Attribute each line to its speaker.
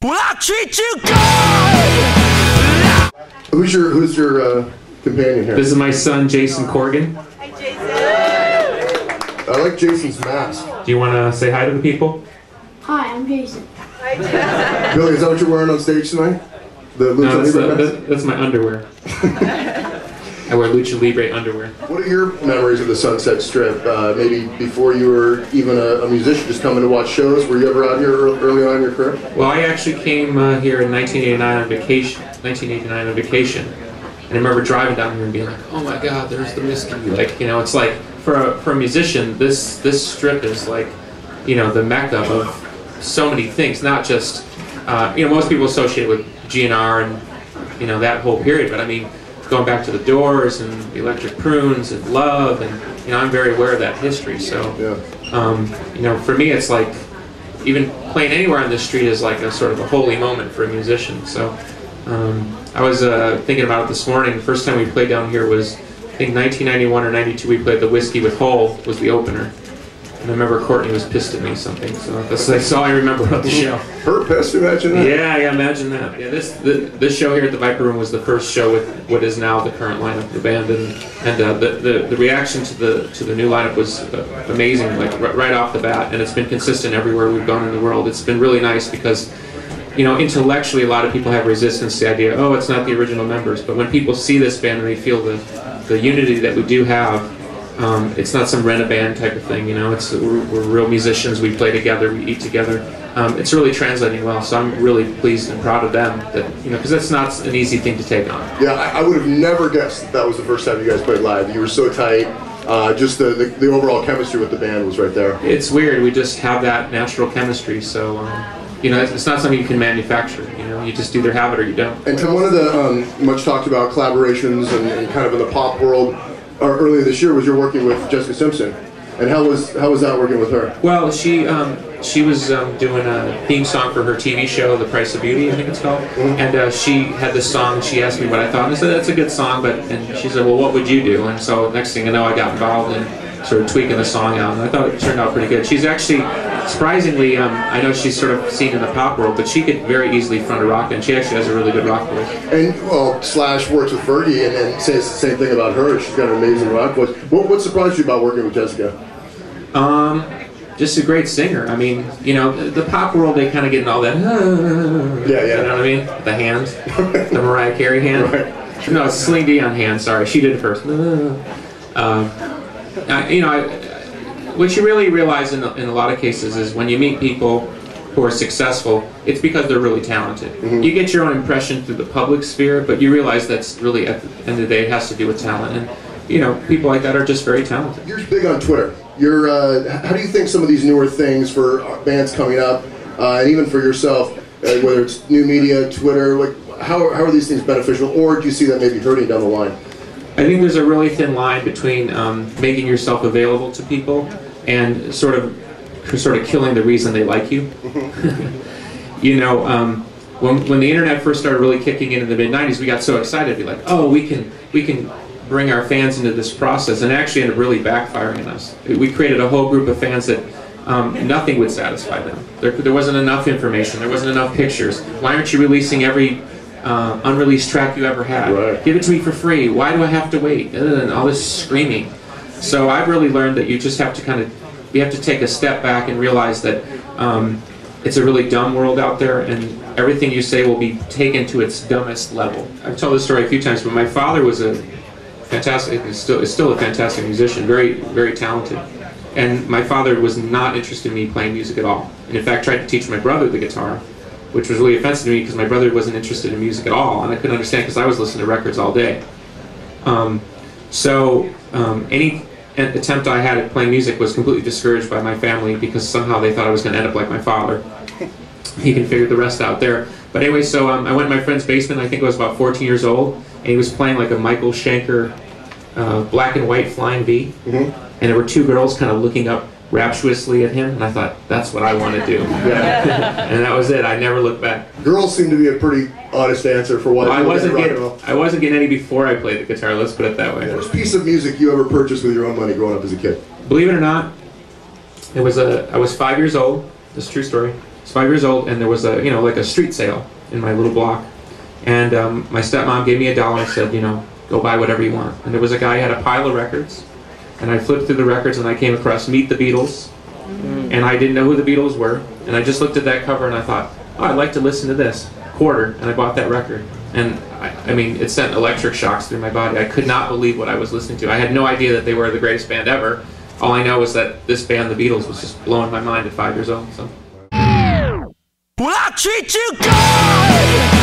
Speaker 1: Will I treat you good?
Speaker 2: Who's your companion here?
Speaker 3: This is my son, Jason Corgan.
Speaker 4: Hi, Jason.
Speaker 2: I like Jason's mask.
Speaker 3: Do you want to say hi to the people?
Speaker 5: Hi, I'm Jason.
Speaker 4: Hi, Jason.
Speaker 2: Billy, is that what you're wearing on stage tonight? The Lucha Libre mask?
Speaker 3: That's my underwear. I wear Lucha Libre underwear.
Speaker 2: What are your memories of the Sunset Strip? Maybe before you were even a musician, just coming to watch shows? Were you ever out here early on in your career?
Speaker 3: Well, I actually came here in 1989 on vacation. And I remember driving down here and being like, oh my God, there's the whiskey. Like, you know, it's like, for a musician, this strip is like, you know, the mecca of so many things, not just, you know, most people associate with GNR and, you know, that whole period, but I mean, going back to the Doors and the Electric Prunes and Love, and, you know, I'm very aware of that history, so, you know, for me it's like, even playing anywhere on the street is like a sort of a holy moment for a musician, so, I was thinking about it this morning. The first time we played down here was, I think 1991 or 92, we played the Whiskey with Hole, was the opener. And I remember Courtney was pissed at me something, so that's all I remember about the show.
Speaker 2: Her pissed? Imagine that.
Speaker 3: Yeah, imagine that. Yeah, this show here at the Viper Room was the first show with what is now the current lineup of the band, and the reaction to the new lineup was amazing, like right off the bat, and it's been consistent everywhere we've gone in the world. It's been really nice because, you know, intellectually a lot of people have resistance to the idea, oh, it's not the original members, but when people see this band and they feel the unity that we do have, it's not some rent-a-band type of thing, you know, we're real musicians, we play together, we eat together. It's really translating well, so I'm really pleased and proud of them, that, you know, because that's not an easy thing to take on. Yeah,
Speaker 2: I would have never guessed that was the first time you guys played live. You were so tight. Just the overall chemistry with the band was right there.
Speaker 3: It's weird, we just have that natural chemistry, so, you know, it's not something you can manufacture, you know, you just either have it or you don't.
Speaker 2: And Tim, one of the much talked about collaborations and kind of in the pop world earlier this year was you're working with Jessica Simpson. And how was that working with her?
Speaker 3: Well, she was doing a theme song for her TV show, The Price of Beauty, I think it's called. And she had this song, she asked me what I thought, and I said, that's a good song, and she said, well, what would you do? And so next thing I know, I got involved in sort of tweaking the song out, and I thought it turned out pretty good. She's actually, surprisingly, I know she's sort of seen in the pop world, but she could very easily front a rock band. She actually has a really good rock voice.
Speaker 2: And, well, Slash works with Fergie and says the same thing about her. She's got an amazing rock voice. What surprised you about working with Jessica?
Speaker 3: Just a great singer. I mean, you know, the pop world, they kind of get in all that, you know what I mean? The hand, the Mariah Carey hand. Right. No, it's Celine Dion hand, sorry, she did it first. You know, what you really realize in a lot of cases is when you meet people who are successful, it's because they're really talented. You get your own impression through the public sphere, but you realize that's really, at the end of the day, it has to do with talent. And, you know, people like that are just very talented.
Speaker 2: You're big on Twitter. How do you think some of these newer things for bands coming up, and even for yourself, whether it's new media, Twitter, like how are these things beneficial, or do you see that maybe hurting down the line?
Speaker 3: I think there's a really thin line between making yourself available to people and sort of killing the reason they like you. You know, when the internet first started really kicking in the mid-90s, we got so excited to be like, oh, we can bring our fans into this process, and it actually ended up really backfiring on us. We created a whole group of fans that nothing would satisfy them. There wasn't enough information, there wasn't enough pictures. Why aren't you releasing every unreleased track you ever had?
Speaker 2: Right.
Speaker 3: Give it to me for free. Why do I have to wait? And all this screaming. So I've really learned that you just have to you have to take a step back and realize that it's a really dumb world out there, and everything you say will be taken to its dumbest level. I've told this story a few times, but my father was a fantastic, is still a fantastic musician, very, very talented. And my father was not interested in me playing music at all. And in fact tried to teach my brother the guitar, which was really offensive to me because my brother wasn't interested in music at all, and I couldn't understand because I was listening to records all day. Any attempt I had at playing music was completely discouraged by my family because somehow they thought I was going to end up like my father. He can figure the rest out there. But anyway, so I went in my friend's basement, I think I was about 14 years old, and he was playing like a Michael Schenker black and white Flying V, and there were two girls kind of looking up rapturously at him, and I thought, that's what I want to do. And that was it. I never looked back.
Speaker 2: Girls seem to be a pretty honest answer for what
Speaker 3: I wasn't getting any before I played the guitar, let's put it that way.
Speaker 2: First piece of music you ever purchased with your own money growing up as a kid?
Speaker 3: Believe it or not, I was 5 years old. This is a true story. I was 5 years old, and there was a, like a street sale in my little block. And my stepmom gave me $1 and said, go buy whatever you want. And there was a guy who had a pile of records, and I flipped through the records and I came across Meet the Beatles, and I didn't know who the Beatles were, and I just looked at that cover and I thought, oh, I'd like to listen to this. Quarter, and I bought that record. And I mean, it sent electric shocks through my body. I could not believe what I was listening to. I had no idea that they were the greatest band ever. All I know is that this band, the Beatles, was just blowing my mind at 5 years old. So.
Speaker 1: Well, I treat you good.